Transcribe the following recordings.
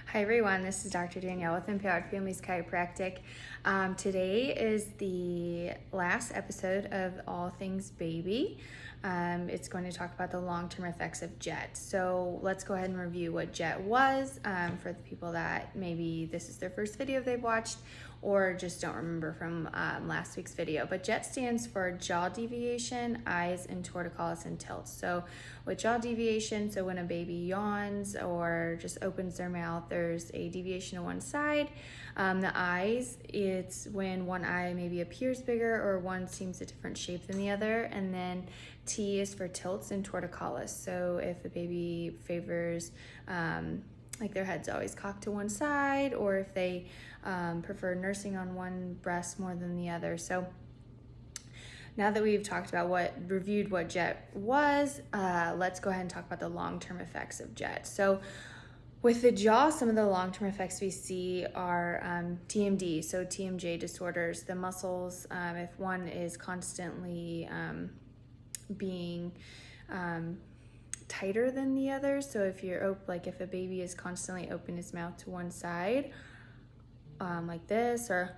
Hi everyone, this is Dr. Danielle with Empowered Families Chiropractic. Today is the last episode of All Things Baby. It's going to talk about the long-term effects of J.E.T. So let's go ahead and review what J.E.T. was for the people that maybe this is their first video they've watched or just don't remember from last week's video. But J.E.T. stands for jaw deviation, eyes, and torticollis and tilt. So with jaw deviation, so when a baby yawns or just opens their mouth, there's a deviation to one side. The eyes, it's when one eye maybe appears bigger or one seems a different shape than the other. And then T is for tilts and torticollis. So if a baby favors like their head's always cocked to one side, or if they prefer nursing on one breast more than the other. So now that we've reviewed what J.E.T. was, let's go ahead and talk about the long-term effects of J.E.T. So with the jaw, some of the long-term effects we see are TMD, so TMJ disorders. The muscles, if one is constantly being tighter than the other, so if if a baby is constantly open his mouth to one side, like this or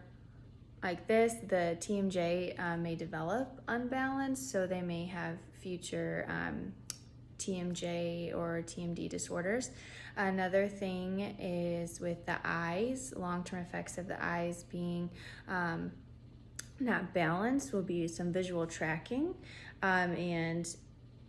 like this, the TMJ may develop unbalanced, so they may have future TMJ or TMD disorders. Another thing is with the eyes, long-term effects of the eyes being not balanced will be some visual tracking, and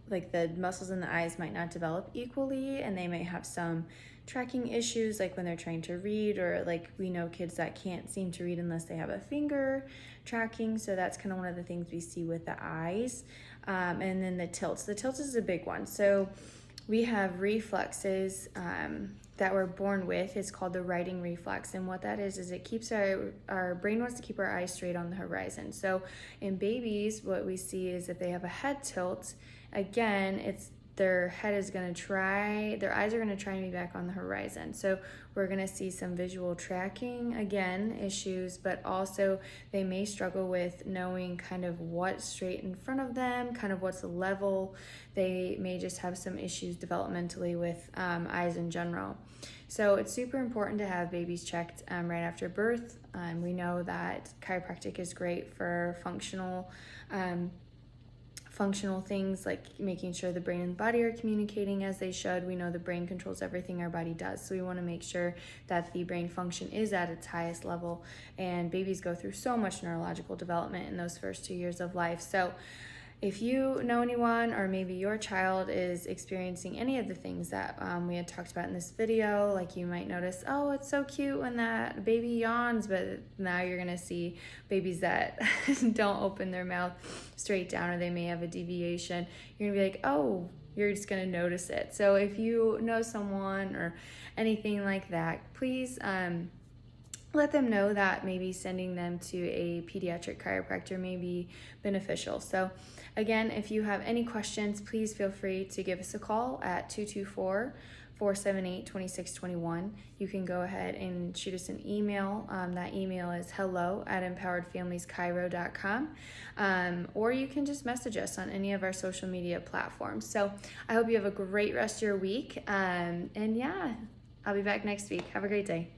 like the muscles in the eyes might not develop equally, and they may have some tracking issues, like when they're trying to read, or like we know kids that can't seem to read unless they have a finger tracking. So that's kind of one of the things we see with the eyes. And then the tilts. The tilts is a big one. So we have reflexes that we're born with. It's called the writing reflex, and what that is it keeps our brain wants to keep our eyes straight on the horizon. So in babies, what we see is if they have a head tilt, again, it's their eyes are going to try and be back on the horizon. So we're going to see some visual tracking, again, issues, but also they may struggle with knowing kind of what's straight in front of them, kind of what's level. They may just have some issues developmentally with eyes in general. So it's super important to have babies checked right after birth. We know that chiropractic is great for functional things, like making sure the brain and the body are communicating as they should. We know the brain controls everything our body does, so we want to make sure that the brain function is at its highest level, and babies go through so much neurological development in those first 2 years of life. So if you know anyone, or maybe your child is experiencing any of the things that we had talked about in this video, like you might notice, oh, it's so cute when that baby yawns, but now you're gonna see babies that don't open their mouth straight down, or they may have a deviation. You're gonna be like, oh, you're just gonna notice it. So if you know someone or anything like that, please let them know that maybe sending them to a pediatric chiropractor may be beneficial. So again, if you have any questions, please feel free to give us a call at 224-478-2621. You can go ahead and shoot us an email. That email is hello@empoweredfamilieschiro.com, or you can just message us on any of our social media platforms. So I hope you have a great rest of your week. And yeah, I'll be back next week. Have a great day.